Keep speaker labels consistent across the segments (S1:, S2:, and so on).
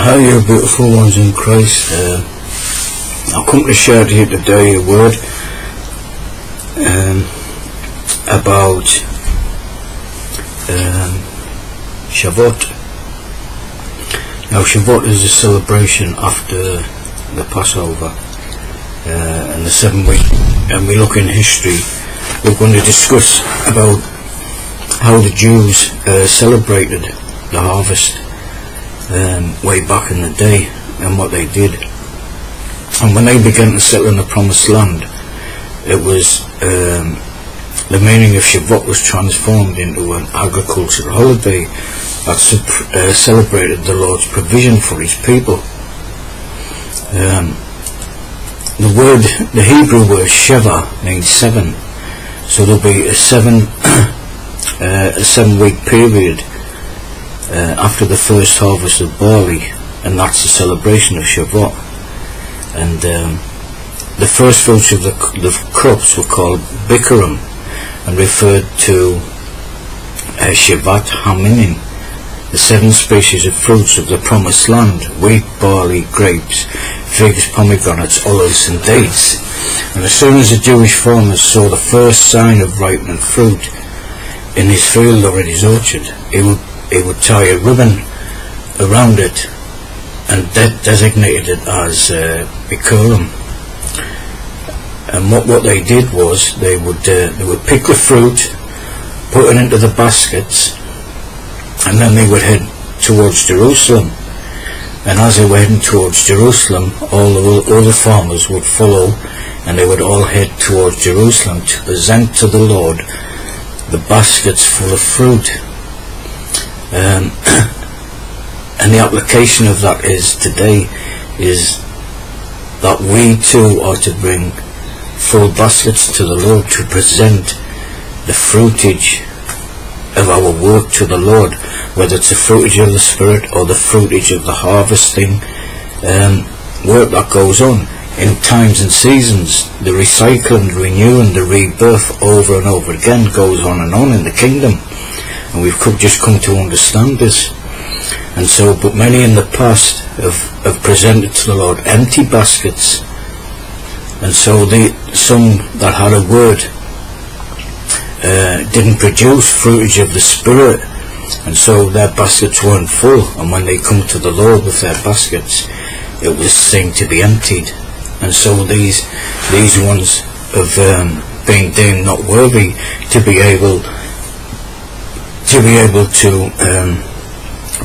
S1: How you beautiful ones in Christ. I've come to share here today a word about Shevout. Now Shevout is a celebration after the Passover and the 7 week, and we look in history. We're going to discuss about how the Jews celebrated the harvest way back in the day and what they did. And when they began to settle in the promised land, it was the meaning of Shevout was transformed into an agricultural holiday that celebrated the Lord's provision for his people. The Hebrew word Sheva means 7, so there'll be a 7 week period after the first harvest of barley, and that's the celebration of Shevout. And the first fruits of the crops were called Bikurim and referred to Shevat Haminim, the 7 species of fruits of the promised land: wheat, barley, grapes, figs, pomegranates, olives and dates. And as soon as the Jewish farmers saw the first sign of ripening fruit in his field or in his orchard, he would tie a ribbon around it and designated it as Bikurim. And what they did was they would pick the fruit, put it into the baskets, and then they would head towards Jerusalem. And as they were heading towards Jerusalem, all the farmers would follow, and they would all head towards Jerusalem to present to the Lord the baskets full of fruit. And the application of that is today is that we too are to bring full baskets to the Lord to present the fruitage of our work to the Lord, whether it's the fruitage of the Spirit or the fruitage of the harvesting work that goes on in times and seasons. The recycling, renewing, the rebirth over and over again goes on and on in the kingdom, and we've just come to understand this. And so, but many in the past have presented to the Lord empty baskets, and so some that had a word didn't produce fruitage of the Spirit, and so their baskets weren't full, and when they come to the Lord with their baskets, it was seen to be emptied. And so these ones have been deemed not worthy to be able to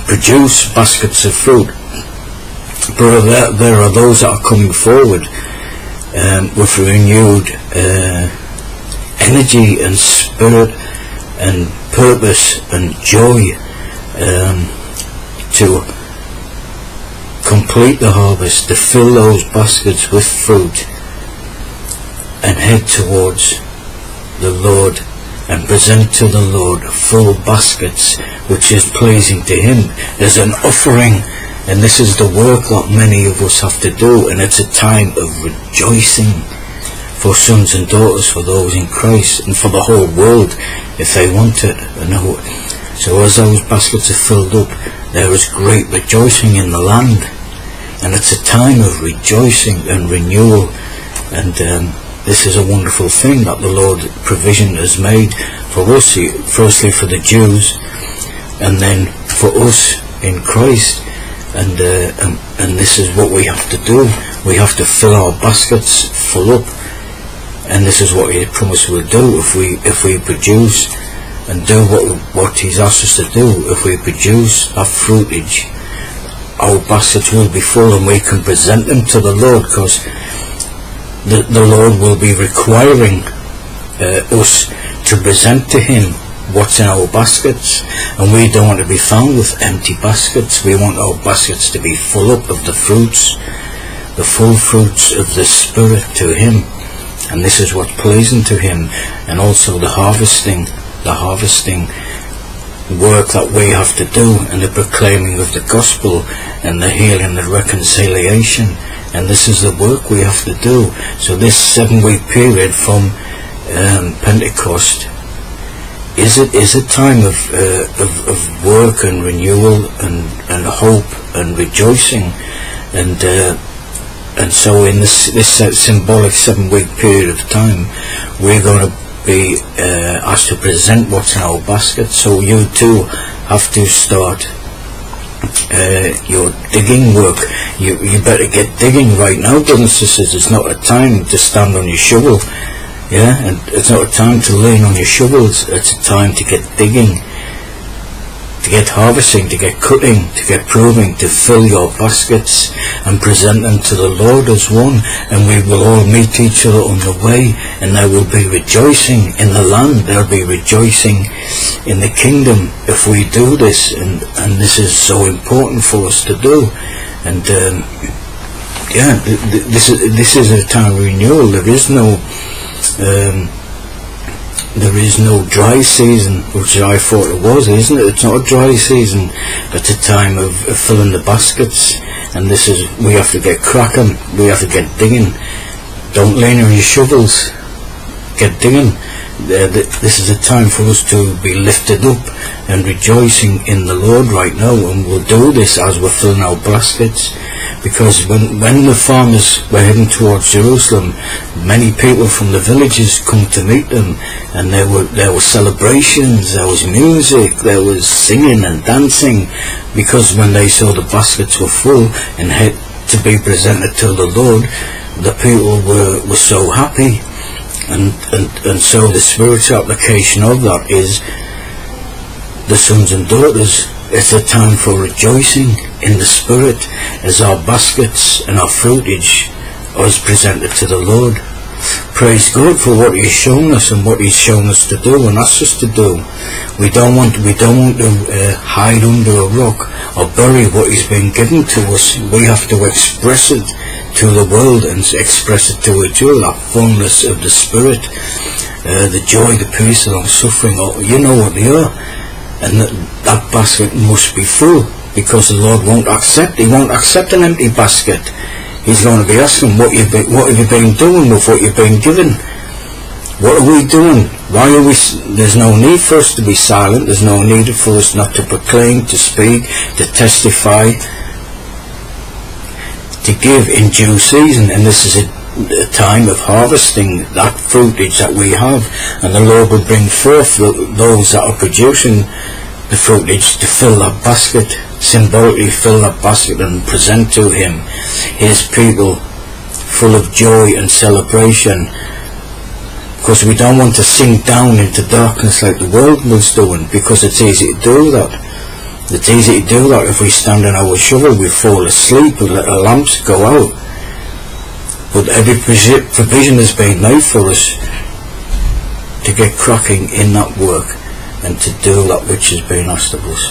S1: produce baskets of fruit. But there are those that are coming forward with renewed energy and spirit and purpose and joy to complete the harvest, to fill those baskets with fruit and head towards the Lord and present to the Lord full baskets which is pleasing to him. There's an offering, and this is the work that many of us have to do, and it's a time of rejoicing for sons and daughters, for those in Christ, and for the whole world if they want it. So as those baskets are filled up, there is great rejoicing in the land, and it's a time of rejoicing and renewal. And this is a wonderful thing that the Lord provision has made for us, firstly for the Jews, and then for us in Christ. And this is what we have to do. We have to fill our baskets full up, and this is what he promised we'll do if we produce and do what he's asked us to do. If we produce our fruitage, our baskets will be full, and we can present them to the Lord, because the Lord will be requiring us to present to him what's in our baskets, and we don't want to be found with empty baskets. We want our baskets to be full up of the fruits, the full fruits of the Spirit to him, and this is what's pleasing to him. And also the harvesting work that we have to do, and the proclaiming of the gospel, and the healing, the reconciliation, and this is the work we have to do. So this 7 week period from Pentecost is a time of work and renewal and hope and rejoicing, and so in this symbolic 7-week period of time, we're going to be asked to present what's in our basket. So you too have to start your digging work. You better get digging right now, brothers and sisters. It's not a time to stand on your shovel, and it's not a time to lean on your shovels. It's a time to get digging, to get harvesting, to get cutting, to get proving, to fill your baskets and present them to the Lord as one, and we will all meet each other on the way, and there will be rejoicing in the land, there will be rejoicing in the kingdom if we do this, and this is so important for us to do. And this is a time of renewal. There is no dry season, which I thought it was, isn't it? It's not a dry season. It's a time of filling the baskets, and we have to get cracking. We have to get digging. Don't lean on your shovels. Get digging. This is a time for us to be lifted up and rejoicing in the Lord right now, and we'll do this as we're filling our baskets. Because when the farmers were heading towards Jerusalem, many people from the villages come to meet them, and there were celebrations, there was music, there was singing and dancing, because when they saw the baskets were full and had to be presented to the Lord, the people were so happy. And so the spiritual application of that is the sons and daughters. It's a time for rejoicing in the Spirit as our baskets and our fruitage is presented to the Lord. Praise God for what He's shown us and what He's shown us to do and asked us to do. We don't want to hide under a rock or bury what He's been given to us. We have to express it to the world and express it to each other, that fullness of the Spirit, the joy, the peace, the long suffering. You know what they are. And that basket must be full, because the Lord won't accept. He won't accept an empty basket. He's going to be asking, what have you been doing with what you've been given? What are we doing? Why are we? There's no need for us to be silent. There's no need for us not to proclaim, to speak, to testify, to give in due season. And this is a time of harvesting that fruitage that we have, and the Lord will bring forth those that are producing the fruitage to fill that basket, symbolically fill that basket and present to Him His people full of joy and celebration, because we don't want to sink down into darkness like the world was doing, because it's easy to do that. It's easy to do that. If we stand on our shovel, we fall asleep and let our lamps go out. But every provision has been made for us to get cracking in that work and to do that which has been asked of us.